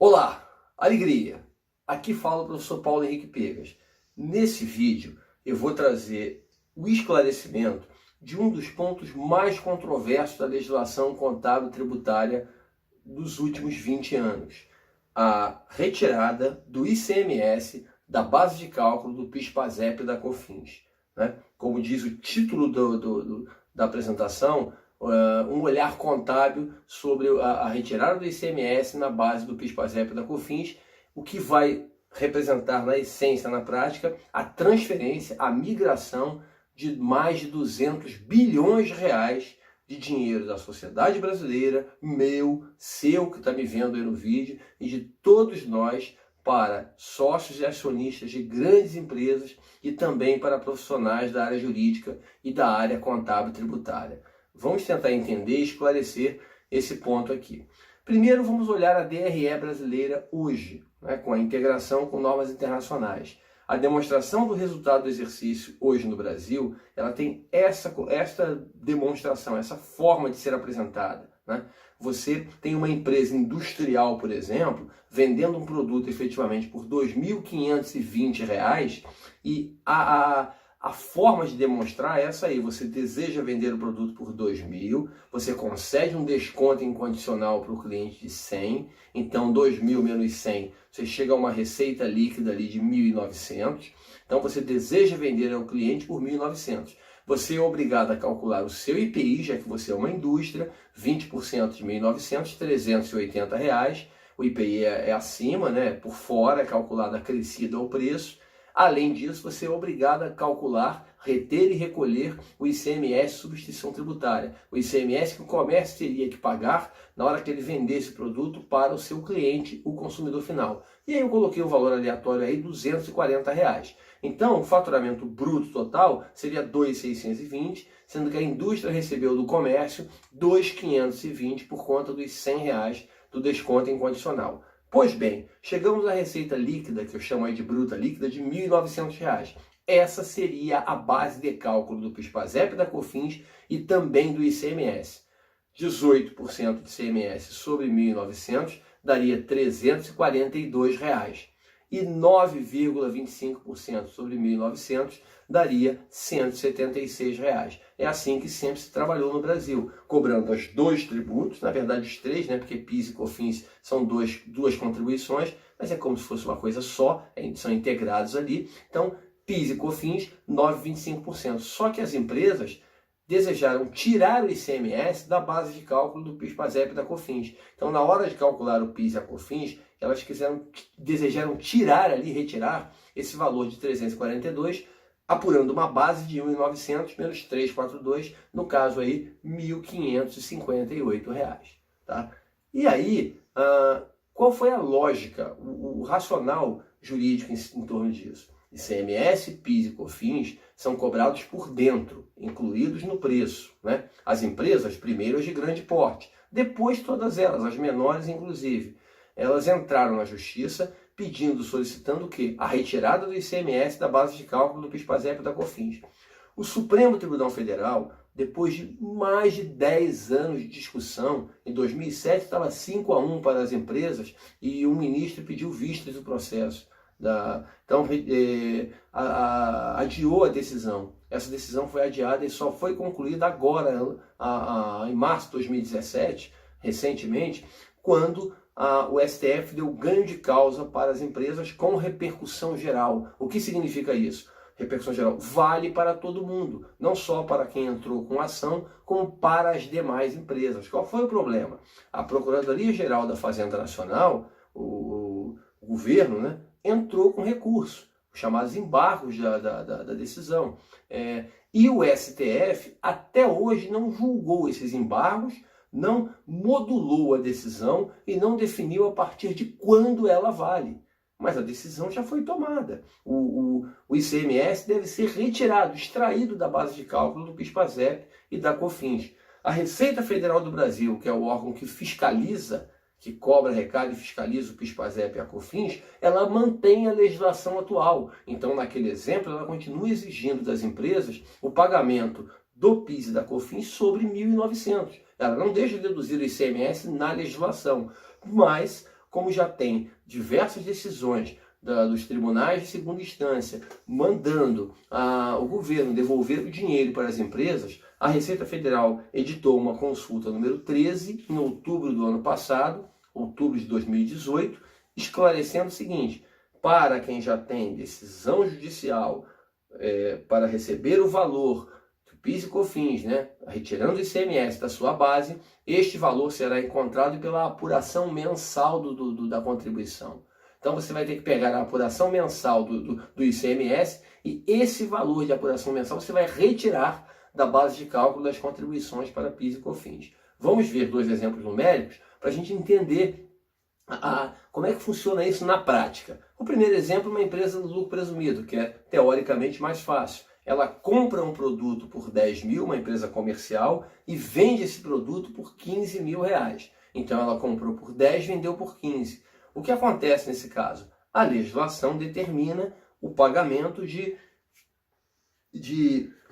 Olá, alegria! Aqui fala o professor Paulo Henrique Pegas. Nesse vídeo eu vou trazer o esclarecimento de um dos pontos mais controversos da legislação contábil tributária dos últimos 20 anos. A retirada do ICMS da base de cálculo do PIS/PASEP e da COFINS. Como diz o título da apresentação, um olhar contábil sobre a retirada do ICMS na base do PIS/PASEP e da COFINS, o que vai representar na essência, na prática, a transferência, a migração de mais de 200 bilhões de reais de dinheiro da sociedade brasileira, meu, seu, que está me vendo aí no vídeo, e de todos nós, para sócios e acionistas de grandes empresas e também para profissionais da área jurídica e da área contábil tributária. Vamos tentar entender e esclarecer esse ponto aqui. Primeiro, vamos olhar a DRE brasileira hoje, com a integração com normas internacionais. A demonstração do resultado do exercício hoje no Brasil, ela tem esta demonstração, essa forma de ser apresentada. Você tem uma empresa industrial, por exemplo, vendendo um produto efetivamente por R$ 2.520 e a forma de demonstrar é essa aí. Você deseja vender o produto por 2.000, você concede um desconto incondicional para o cliente de 100, então 2.000 menos 100, você chega a uma receita líquida ali de 1.900, então você deseja vender ao cliente por 1.900. Você é obrigado a calcular o seu IPI, já que você é uma indústria, 20% de 1.900, R$ 380. O IPI é acima, por fora é calculado acrescido ao preço. Além disso, você é obrigado a calcular, reter e recolher o ICMS substituição tributária. O ICMS que o comércio teria que pagar na hora que ele vendesse o produto para o seu cliente, o consumidor final. E aí eu coloquei o valor aleatório aí, R$ 240. Então, o faturamento bruto total seria 2.620, sendo que a indústria recebeu do comércio 2.520 por conta dos R$ 100 do desconto incondicional. Pois bem, chegamos à receita líquida, que eu chamo aí de bruta líquida, de R$ 1.900. Essa seria a base de cálculo do PIS/PASEP, da COFINS e também do ICMS. 18% de ICMS sobre 1.900 daria R$ 342. E 9,25% sobre 1.900 daria R$ 176. É assim que sempre se trabalhou no Brasil, cobrando os dois tributos, na verdade os três, porque PIS e COFINS são duas contribuições, mas é como se fosse uma coisa só, são integrados ali. Então, PIS e COFINS, 9,25%. Só que as empresas desejaram tirar o ICMS da base de cálculo do PIS/PASEP e da COFINS. Então, na hora de calcular o PIS e a COFINS, elas desejaram retirar esse valor de 342, apurando uma base de 1.900 menos 342, no caso aí, R$ 1.558. Tá? E aí, qual foi a lógica, o racional jurídico em torno disso? ICMS, PIS e COFINS são cobrados por dentro, incluídos no preço. As empresas, primeiro as de grande porte, depois todas elas, as menores inclusive. Elas entraram na justiça solicitando o quê? A retirada do ICMS da base de cálculo do PIS/PASEP e da COFINS. O Supremo Tribunal Federal, depois de mais de 10 anos de discussão, em 2007 estava 5-1 para as empresas e o ministro pediu vistas do processo. Então, adiou a decisão. Essa decisão foi adiada e só foi concluída agora, em março de 2017, recentemente, quando o STF deu ganho de causa para as empresas com repercussão geral. O que significa isso? Repercussão geral vale para todo mundo, não só para quem entrou com ação, como para as demais empresas. Qual foi o problema? A Procuradoria-Geral da Fazenda Nacional, o governo, entrou com recurso, os chamados embargos da decisão. E o STF até hoje não julgou esses embargos, não modulou a decisão e não definiu a partir de quando ela vale. Mas a decisão já foi tomada. O ICMS deve ser retirado, extraído da base de cálculo do PIS/PASEP e da COFINS. A Receita Federal do Brasil, que é o órgão que fiscaliza, que cobra, arrecada e fiscaliza o PIS/PASEP e a COFINS, ela mantém a legislação atual. Então, naquele exemplo, ela continua exigindo das empresas o pagamento do PIS e da COFINS sobre 1.900. Ela não deixa de deduzir o ICMS na legislação, mas como já tem diversas decisões dos tribunais de segunda instância mandando o governo devolver o dinheiro para as empresas, a Receita Federal editou uma consulta número 13 em outubro do ano passado, outubro de 2018, esclarecendo o seguinte: para quem já tem decisão judicial para receber o valor do PIS e COFINS, né, retirando o ICMS da sua base, este valor será encontrado pela apuração mensal da contribuição. Então você vai ter que pegar a apuração mensal do ICMS e esse valor de apuração mensal você vai retirar da base de cálculo das contribuições para PIS e COFINS. Vamos ver dois exemplos numéricos para a gente entender como é que funciona isso na prática. O primeiro exemplo é uma empresa do lucro presumido, que é teoricamente mais fácil. Ela compra um produto por 10 mil, uma empresa comercial, e vende esse produto por 15 mil reais. Então ela comprou por 10, vendeu por 15. O que acontece nesse caso? A legislação determina o pagamento de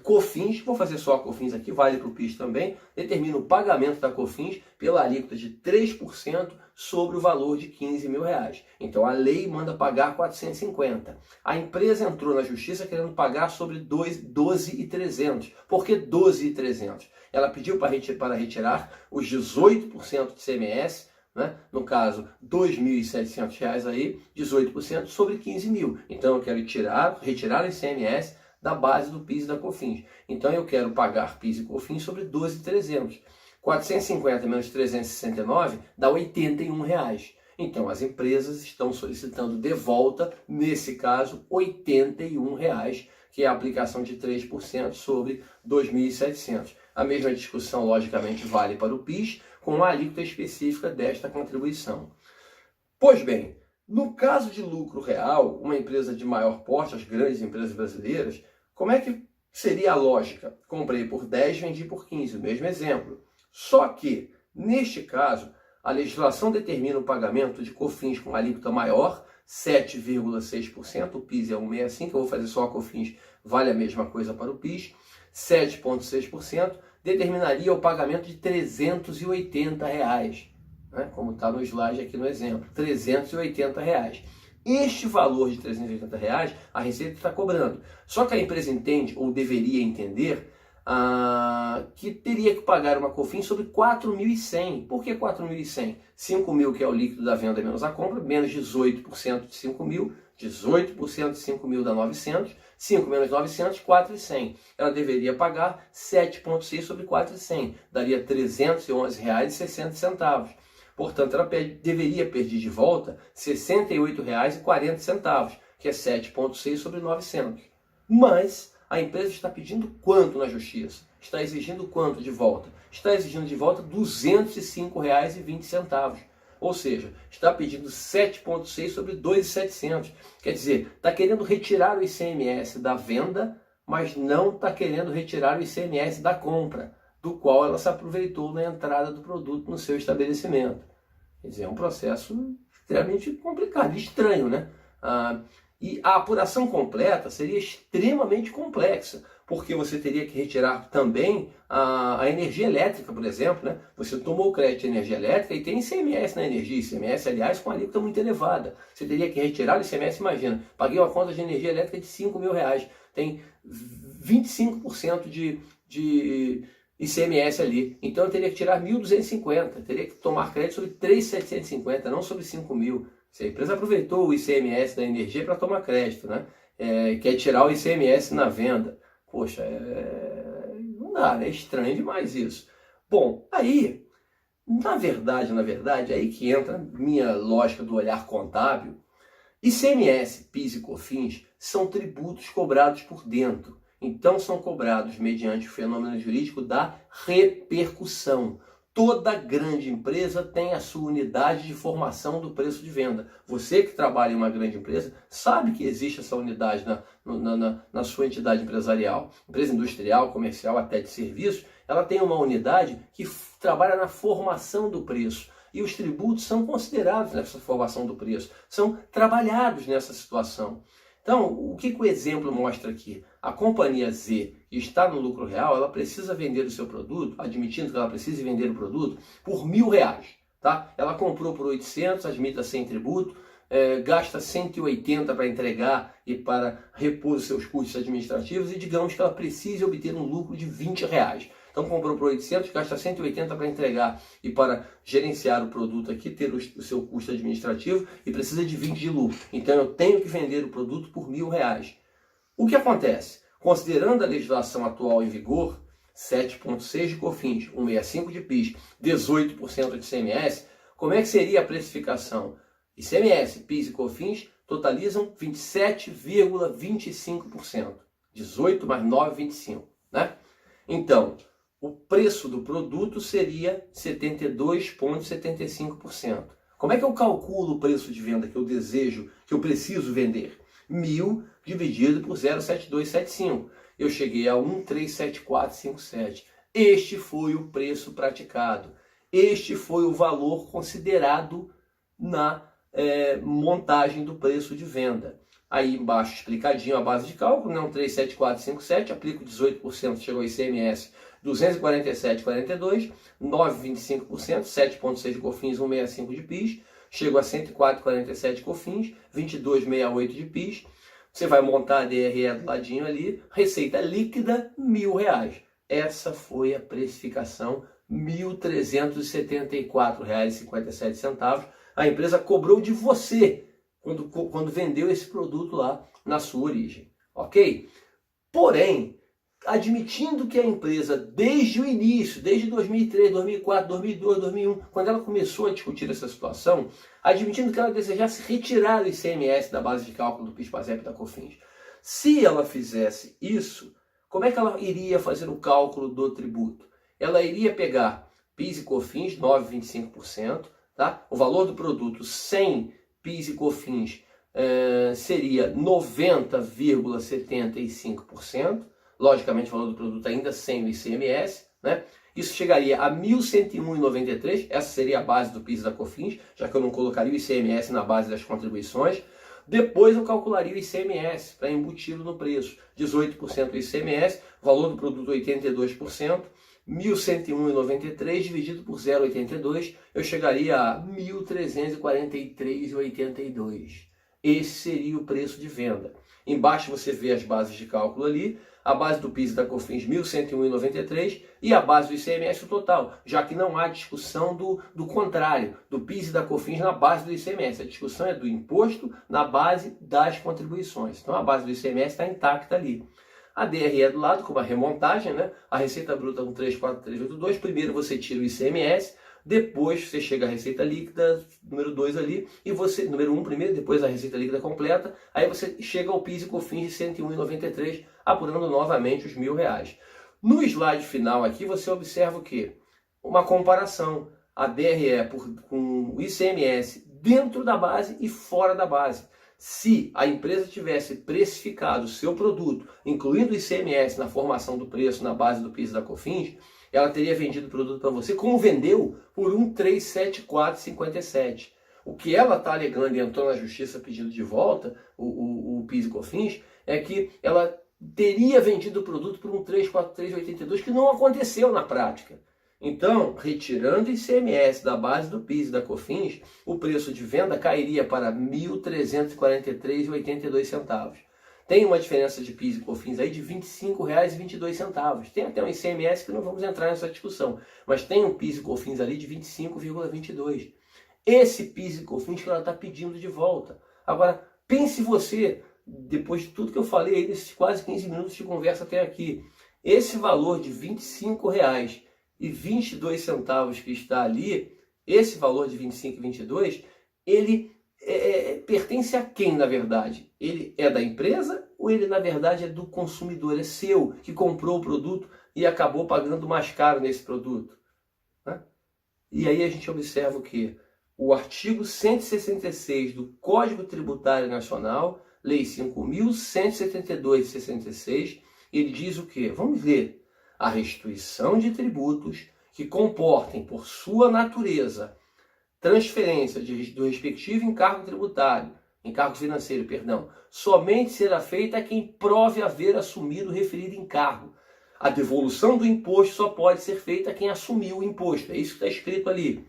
COFINS, vou fazer só a COFINS aqui, vale para o PIS também, determina o pagamento da COFINS pela alíquota de 3% sobre o valor de 15 mil reais. Então a lei manda pagar 450. A empresa entrou na justiça querendo pagar sobre 12.300. Por que 12.300? Ela pediu para retirar os 18% de ICMS, né? No caso, R$ 2.700 aí, 18% sobre 15 mil. Então eu quero retirar o ICMS da base do PIS e da COFINS. Então eu quero pagar PIS e COFINS sobre 12.300. 450 menos 369 dá R$ 81 reais. Então as empresas estão solicitando de volta, nesse caso, R$ 81 reais, que é a aplicação de 3% sobre 2.700. A mesma discussão, logicamente, vale para o PIS, com a alíquota específica desta contribuição. Pois bem, no caso de lucro real, uma empresa de maior porte, as grandes empresas brasileiras, como é que seria a lógica? Comprei por 10, vendi por 15, o mesmo exemplo. Só que, neste caso, a legislação determina o pagamento de COFINS com alíquota maior, 7,6%, o PIS é 1,65%, eu vou fazer só a COFINS, vale a mesma coisa para o PIS, 7,6%, determinaria o pagamento de R$ 380 reais, né? Como está no slide aqui no exemplo, R$ 380 reais. Este valor de R$ 380 reais a Receita está cobrando. Só que a empresa entende, ou deveria entender, que teria que pagar uma COFINS sobre 4.100. Por que 4.100? 5 mil, que é o líquido da venda menos a compra, menos 18% de 5 mil, 18% de 5 mil dá 900, 5 menos 900, 4.100. Ela deveria pagar 7,6 sobre 4.100, daria R$ 311,60. Portanto, ela deveria pedir de volta R$ 68,40, que é 7,6 sobre 900. Mas a empresa está pedindo quanto na justiça? Está exigindo quanto de volta? Está exigindo de volta R$ 205,20. Ou seja, está pedindo 7,6 sobre 2.700. Quer dizer, está querendo retirar o ICMS da venda, mas não está querendo retirar o ICMS da compra, do qual ela se aproveitou na entrada do produto no seu estabelecimento. Quer dizer, é um processo extremamente complicado, estranho, né? E a apuração completa seria extremamente complexa, porque você teria que retirar também a energia elétrica, por exemplo, né? Você tomou crédito de energia elétrica e tem ICMS na energia, ICMS, aliás, com alíquota muito elevada. Você teria que retirar o ICMS, imagina, paguei uma conta de energia elétrica de 5 mil reais, tem 25% de ICMS ali, então eu teria que tirar 1.250, teria que tomar crédito sobre 3.750, não sobre 5 mil. Se a empresa aproveitou o ICMS da energia para tomar crédito, né? Quer tirar o ICMS na venda. Poxa, não dá, né? É estranho demais isso. Bom, aí, na verdade, aí que entra a minha lógica do olhar contábil. ICMS, PIS e COFINS são tributos cobrados por dentro. Então, são cobrados mediante o fenômeno jurídico da repercussão. Toda grande empresa tem a sua unidade de formação do preço de venda. Você que trabalha em uma grande empresa sabe que existe essa unidade na sua entidade empresarial. Empresa industrial, comercial, até de serviços, ela tem uma unidade que trabalha na formação do preço. E os tributos são considerados nessa formação do preço, são trabalhados nessa situação. Então, o que o exemplo mostra aqui? A companhia Z, que está no lucro real, ela precisa vender o seu produto, admitindo que ela precise vender o produto, por R$ 1.000. tá? Ela comprou por 800, admita sem tributo, gasta 180 para entregar e para repor os seus custos administrativos e digamos que ela precise obter um lucro de R$20. Então comprou por 800, gasta 180 para entregar e para gerenciar o produto aqui, ter o seu custo administrativo e precisa de 20 de lucro. Então eu tenho que vender o produto por R$1.000. O que acontece? Considerando a legislação atual em vigor, 7,6% de COFINS, 1,65% de PIS, 18% de ICMS, como é que seria a precificação? ICMS, PIS e COFINS totalizam 27,25%. 18 mais 9, 25, né? Então, o preço do produto seria 72,75%. Como é que eu calculo o preço de venda que eu desejo, que eu preciso vender? 1.000 dividido por 0,7275. Eu cheguei a 1,37457. Este foi o preço praticado. Este foi o valor considerado na montagem do preço de venda. Aí embaixo explicadinho a base de cálculo, né? 1,37457, aplico 18%, chegou ao ICMS 247,42, 9,25%, 7,6% de COFINS, 1,65% de PIS, chego a 104,47 de COFINS, 22,68 de PIS. Você vai montar a DRE do ladinho ali, receita líquida R$1.000. Essa foi a precificação, R$1.374,57. A empresa cobrou de você quando vendeu esse produto lá na sua origem, ok? Porém, admitindo que a empresa, desde o início, desde 2003, 2004, 2002, 2001, quando ela começou a discutir essa situação, admitindo que ela desejasse retirar o ICMS da base de cálculo do PIS, PASEP e da COFINS, se ela fizesse isso, como é que ela iria fazer o cálculo do tributo? Ela iria pegar PIS e COFINS, 9,25%, tá? O valor do produto sem PIS e COFINS seria 90,75%. Logicamente, o valor do produto ainda sem o ICMS, né? Isso chegaria a R$ 1.101,93, essa seria a base do PIS e da COFINS, já que eu não colocaria o ICMS na base das contribuições. Depois eu calcularia o ICMS para embutido no preço, 18% do ICMS, valor do produto 82%, 1.101,93 dividido por 0,82, eu chegaria a 1.343,82. Esse seria o preço de venda. Embaixo você vê as bases de cálculo ali, a base do PIS e da COFINS 1.101,93 e a base do ICMS o total, já que não há discussão do contrário, do PIS e da COFINS na base do ICMS. A discussão é do imposto na base das contribuições. Então a base do ICMS está intacta ali. A DRE do lado, com uma remontagem, né? A receita bruta com 34382, primeiro você tira o ICMS, depois você chega à receita líquida, número 2 ali, e você, número 1 primeiro, depois a receita líquida completa, aí você chega ao PIS e COFINS de 101,93, apurando novamente os R$1.000. No slide final aqui você observa o quê? Uma comparação, a DRE com o ICMS dentro da base e fora da base. Se a empresa tivesse precificado o seu produto, incluindo o ICMS na formação do preço na base do PIS e da COFINS, ela teria vendido o produto para você, como vendeu, por 1.374,57. O que ela está alegando e entrou na justiça pedindo de volta o PIS e COFINS é que ela teria vendido o produto por 1.343,82, que não aconteceu na prática. Então, retirando o ICMS da base do PIS e da COFINS, o preço de venda cairia para R$ 1.343,82. Tem uma diferença de PIS e COFINS aí de R$ 25,22. Tem até um ICMS que não vamos entrar nessa discussão, mas tem um PIS e COFINS ali de 25,22. Esse PIS e COFINS que ela está pedindo de volta. Agora, pense você, depois de tudo que eu falei aí, nesses quase 15 minutos de conversa até aqui, esse valor de R$ 25,22 que está ali, esse valor de R$ 25,22, ele pertence a quem, na verdade? Ele é da empresa ou ele, na verdade, é do consumidor? É seu, que comprou o produto e acabou pagando mais caro nesse produto, né? E aí a gente observa o quê? O artigo 166 do Código Tributário Nacional, Lei 5.172 de 66, ele diz o quê? Vamos ver. A restituição de tributos que comportem, por sua natureza, transferência do respectivo encargo financeiro, somente será feita a quem prove haver assumido o referido encargo. A devolução do imposto só pode ser feita a quem assumiu o imposto. É isso que está escrito ali.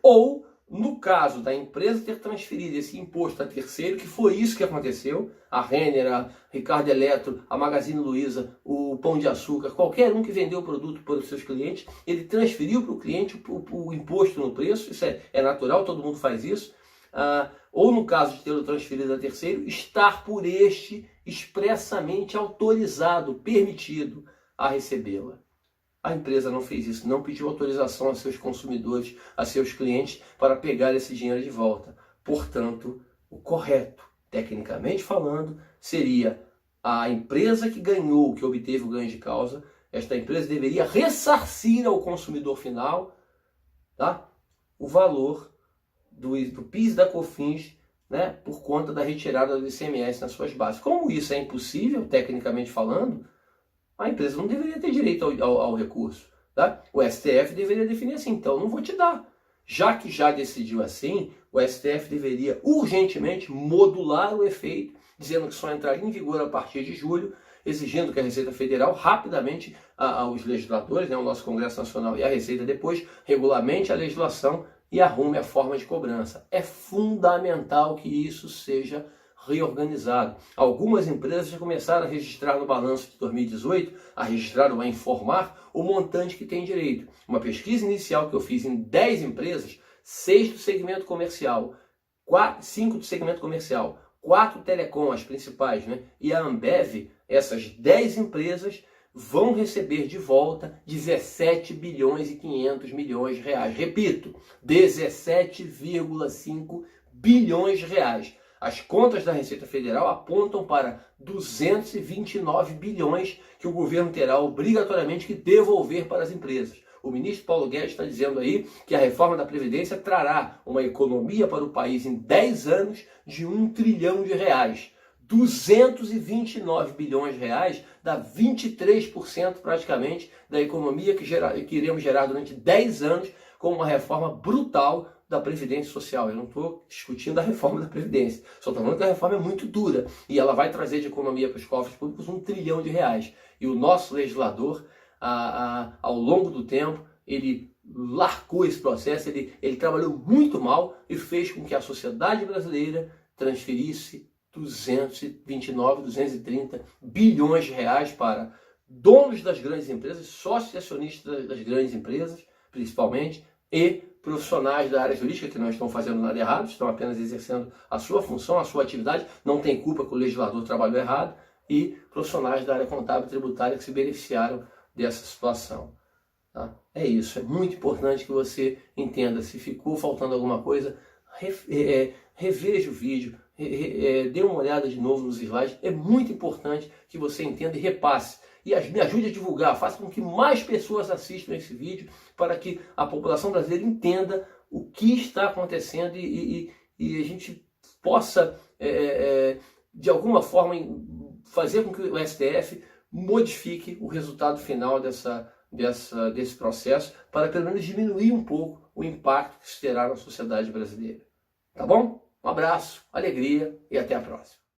ou no caso da empresa ter transferido esse imposto a terceiro, que foi isso que aconteceu, a Renner, a Ricardo Eletro, a Magazine Luiza, o Pão de Açúcar, qualquer um que vendeu o produto para os seus clientes, ele transferiu para o cliente o imposto no preço, isso é natural, todo mundo faz isso, ou no caso de tê-lo transferido a terceiro, estar por este expressamente autorizado, permitido a recebê-la. A empresa não fez isso, não pediu autorização a seus consumidores, a seus clientes, para pegar esse dinheiro de volta. Portanto, o correto, tecnicamente falando, seria a empresa que ganhou, que obteve o ganho de causa, esta empresa deveria ressarcir ao consumidor final, tá, o valor do PIS e da COFINS, né, por conta da retirada do ICMS nas suas bases. Como isso é impossível, tecnicamente falando, a empresa não deveria ter direito ao recurso. Tá? O STF deveria definir assim, então não vou te dar. Já que já decidiu assim, o STF deveria urgentemente modular o efeito, dizendo que só entraria em vigor a partir de julho, exigindo que a Receita Federal rapidamente, os legisladores, né, o nosso Congresso Nacional e a Receita depois, regulamente a legislação e arrume a forma de cobrança. É fundamental que isso seja reorganizado. Algumas empresas já começaram a registrar no balanço de 2018, a registrar ou a informar o montante que tem direito. Uma pesquisa inicial que eu fiz em 10 empresas, 6 do segmento comercial, 5 do segmento comercial, 4 telecom, as principais, né? E a Ambev, essas 10 empresas vão receber de volta 17 bilhões e 500 milhões de reais. Repito, 17,5 bilhões de reais. As contas da Receita Federal apontam para 229 bilhões que o governo terá obrigatoriamente que devolver para as empresas. O ministro Paulo Guedes está dizendo aí que a reforma da Previdência trará uma economia para o país em 10 anos de 1 trilhão de reais. 229 bilhões de reais dá 23% praticamente da economia que iremos gerar durante 10 anos com uma reforma brutal da Previdência Social. Eu não estou discutindo a reforma da Previdência, só estou falando que a reforma é muito dura e ela vai trazer de economia para os cofres públicos 1 trilhão de reais. E o nosso legislador, ao longo do tempo, ele largou esse processo, ele trabalhou muito mal e fez com que a sociedade brasileira transferisse 229, 230 bilhões de reais para donos das grandes empresas, sócios e acionistas das grandes empresas, principalmente, e profissionais da área jurídica que não estão fazendo nada errado, estão apenas exercendo a sua função, a sua atividade, não tem culpa que o legislador trabalhou errado, e profissionais da área contábil e tributária que se beneficiaram dessa situação. Tá? É isso, é muito importante que você entenda, se ficou faltando alguma coisa, reveja o vídeo, dê uma olhada de novo nos slides, é muito importante que você entenda e repasse. E me ajude a divulgar, faça com que mais pessoas assistam esse vídeo para que a população brasileira entenda o que está acontecendo e a gente possa, de alguma forma, fazer com que o STF modifique o resultado final desse processo para pelo menos diminuir um pouco o impacto que isso terá na sociedade brasileira. Tá bom? Um abraço, alegria e até a próxima.